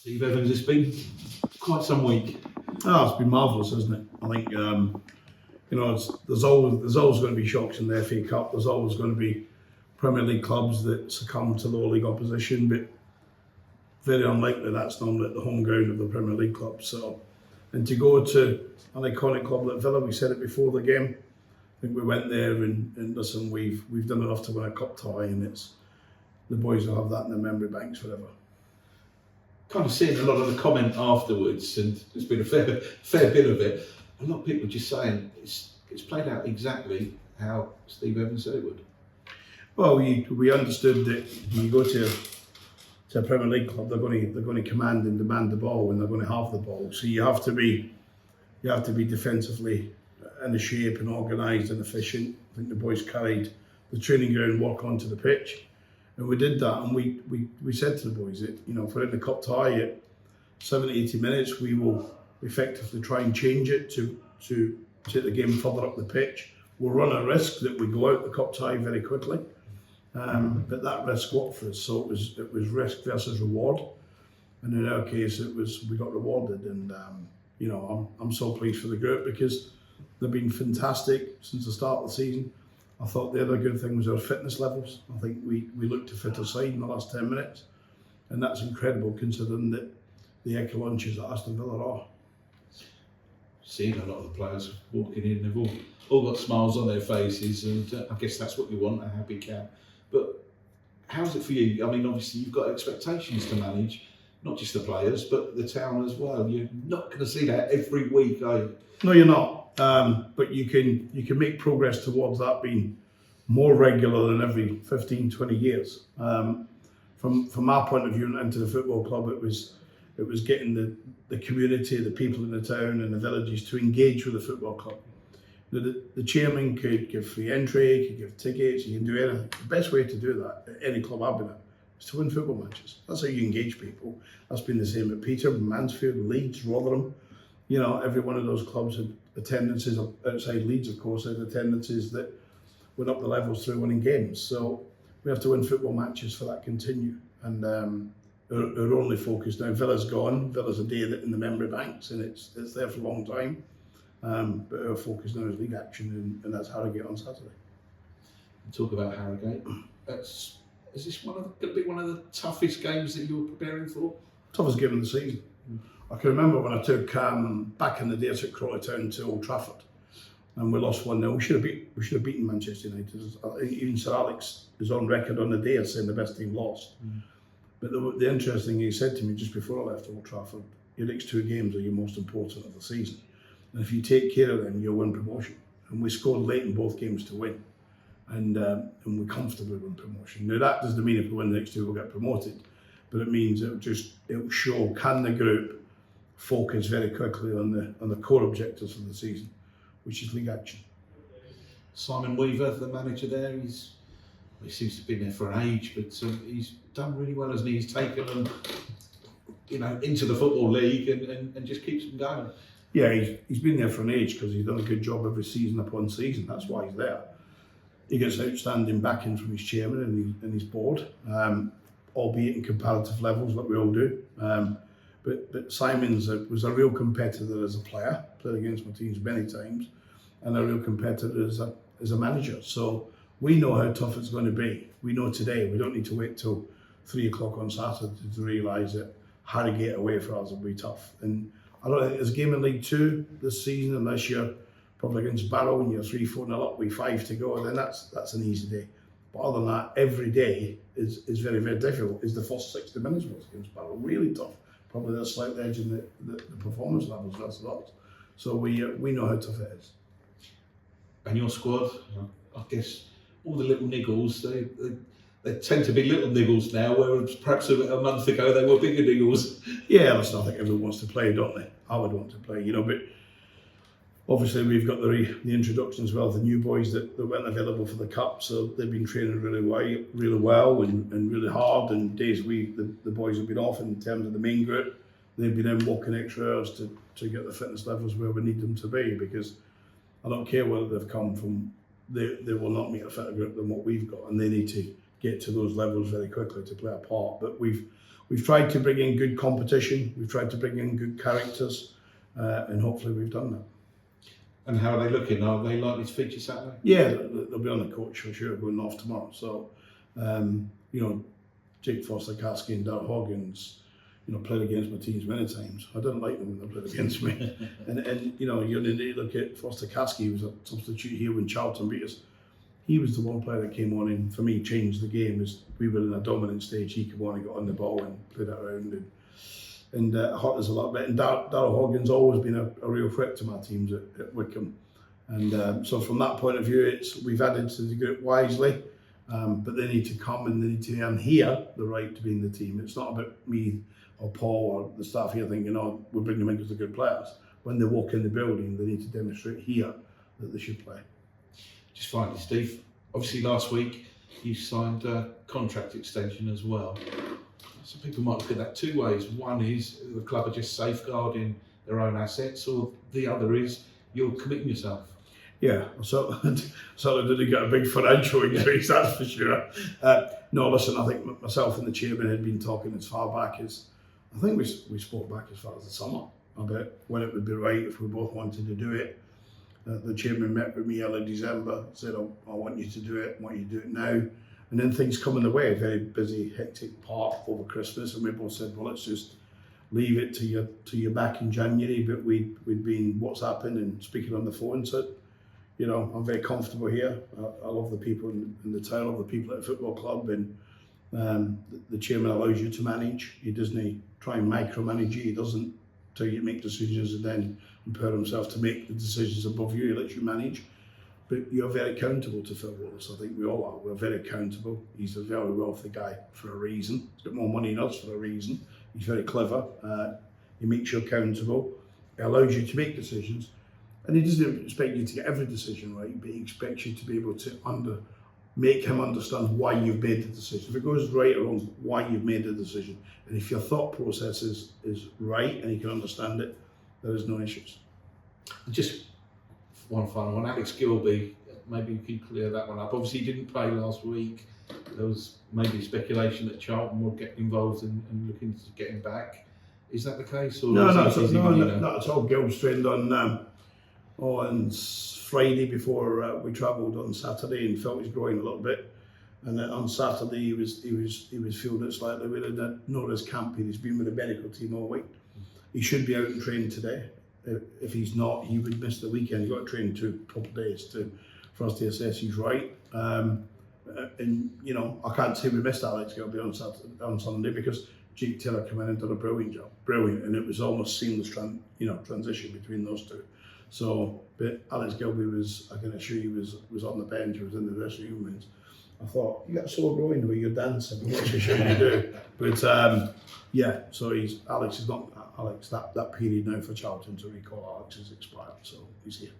Steve Evans, it's been quite some week. Oh, it's been marvellous, hasn't it? I think there's always going to be shocks in the FA Cup. There's always going to be Premier League clubs that succumb to lower league opposition, but very unlikely that's normally at the home ground of the Premier League club. So, and to go to an iconic club like Villa, we said it before the game. I think we went there and listen, we've done enough to win a cup tie, and it's the boys will have that in their memory banks forever. Kind of seeing a lot of the comment afterwards, and there's been a fair bit of it. A lot of people just saying it's played out exactly how Steve Evans said it would. Well, we understood that when you go to a Premier League club, they're going to command and demand the ball, and they're going to have the ball. So you have to be defensively in the shape and organised and efficient. I think the boys carried the training ground work onto the pitch, and we did that. And we said to the boys that if we're in the cup tie at 70-80 minutes, we will effectively try and change it to take the game further up the pitch. We'll run a risk that we go out the cup tie very quickly. But that risk worked for us, so it was risk versus reward, and in our case we got rewarded, and I'm so pleased for the group because they've been fantastic since the start of the season. I thought the other good thing was our fitness levels. I think we looked a fitter side in the last 10 minutes, and that's incredible considering that the echelons that Aston Villa are. Seeing a lot of the players walking in, they've all got smiles on their faces, and I guess that's what you want, a happy camp. But how's it for you? I mean, obviously you've got expectations to manage, not just the players, but the town as well. You're not going to see that every week, are you? No, you're not. But you can make progress towards that being more regular than every 15, 20 years. From our point of view into the football club, it was getting the community, the people in the town and the villages to engage with the football club. The chairman could give free entry, could give tickets, you can do anything. The best way to do that at any club I've been at is to win football matches. That's how you engage people. That's been the same at Peterborough, Mansfield, Leeds, Rotherham. Every one of those clubs had attendances outside Leeds, of course, had attendances that went up the levels through winning games. So we have to win football matches for that to continue. And our only focus now, Villa's gone. Villa's a day that in the memory banks, and it's there for a long time. But our focus now is league action, and that's Harrogate on Saturday. Talk about Harrogate. Is this going to be one of the toughest games that you were preparing for? Toughest game of the season. I can remember when I took back in the day I took Crawley Town to Old Trafford, and we lost 1-0. We should have beaten Manchester United. Even Sir Alex is on record on the day as saying the best team lost. But the interesting thing he said to me just before I left Old Trafford, your next two games are your most important of the season. And if you take care of them, you'll win promotion. And we scored late in both games to win. And we comfortably win promotion. Now that doesn't mean if we win the next two we'll get promoted, but it means it'll show can the group focus very quickly on the core objectives for the season, which is league action. Simon Weaver, the manager there, he seems to have been there for an age, but he's done really well, hasn't he? He's taken them into the Football League and just keeps them going. Yeah, he's been there for an age because he's done a good job every season upon season. That's why he's there. He gets outstanding backing from his chairman and his board, albeit in comparative levels like we all do. But Simon's was a real competitor as a player, played against my teams many times, and a real competitor as a manager. So we know how tough it's going to be. We know today. We don't need to wait till 3 o'clock on Saturday to realise that Harrogate away for us will be tough. And I don't think there's a game in League Two this season unless you're probably against Barrow and you're 3-4-0 up with 5 to go, then that's an easy day. But other than that, every day is very, very difficult. Is the first 60 minutes was against Barrow really tough? Probably there's a slight edge in the performance levels versus us. So we know how tough it is. And your squad, I guess all the little niggles, they tend to be little niggles now, whereas perhaps a month ago they were bigger niggles. Yeah, listen, I think everyone wants to play, don't they? I would want to play, but obviously we've got the introduction as well, the new boys that weren't available for the Cup, so they've been training really well and really hard, and days the boys have been off in terms of the main group, they've been in walking extra hours to get the fitness levels where we need them to be, because I don't care whether they've come from, they will not meet a fitter group than what we've got, and they need to get to those levels very quickly to play a part. But we've we've tried to bring in good competition. We've tried to bring in good characters, and hopefully we've done that. And how are they looking? Are they likely to feature Saturday? Yeah, they'll be on the coach for sure, going off tomorrow. So, Jake Foster-Caskey and Darrell Hoggins, played against my teams many times. I didn't like them when they played against me. and you need to look at Foster-Caskey, who was a substitute here when Charlton beat us. He was the one player that came on and, for me, changed the game. As we were in a dominant stage, he came on and got on the ball and played it around and hurt us a lot bit. And Darrell Hoggins always been a real threat to my teams at Wycombe. And so from that point of view, we've added to the group wisely, but they need to come and they need to earn here the right to be in the team. It's not about me or Paul or the staff here thinking, we'll bring them in because they're good players. When they walk in the building, they need to demonstrate here that they should play. Just finally, Steve, obviously last week you signed a contract extension as well. So people might look at that two ways. One is the club are just safeguarding their own assets, or the other is you're committing yourself. Yeah, so didn't get a big financial increase, that's for sure. No, listen, I think myself and the chairman had been talking as far back as, I think we spoke back as far as the summer about when it would be right if we both wanted to do it. The chairman met with me early December, said, I want you to do it, I want you to do it now. And then things come in the way, a very busy, hectic part over Christmas, and we both said, well, let's just leave it till you're back in January. But we'd been WhatsApping and speaking on the phone, so I'm very comfortable here. I love the people in the town, I love the people at the football club, and the chairman allows you to manage. He doesn't try and micromanage you, he doesn't tell you to make decisions and then empower himself to make the decisions above you. He lets you manage. But you're very accountable to Phil Willis. I think we all are. We're very accountable. He's a very wealthy guy for a reason. He's got more money than us for a reason. He's very clever. He makes you accountable. He allows you to make decisions. And he doesn't expect you to get every decision right, but he expects you to be able to make him understand why you've made the decision. If it goes right or wrong, why you've made the decision. And if your thought process is right and he can understand it, there is no issues. Just one final one. Alex Gilby, maybe you can clear that one up. Obviously, he didn't play last week. There was maybe speculation that Charlton will get involved in looking to get him back. Is that the case? Or No, not at all. Gilb's trained on Friday before we travelled on Saturday and felt his groin a little bit. And then on Saturday he was feeling it slightly. We had Nora's camp. He's been with the medical team all week. He should be out and training today. If he's not, he would miss the weekend. He's got to train 2 proper days for us to assess he's right. And I can't say we missed Alex Gilby on Sunday because Jake Taylor came in and did a brilliant job. Brilliant, and it was almost seamless transition between those two. So, but Alex Gilby I can assure you, was on the bench, was in the dressing room, and I thought, you got a sore groin where you're dancing, I'm not so sure you do. But so Alex is not Alex, that period now for Charlton to recall Alex is expired, so he's here.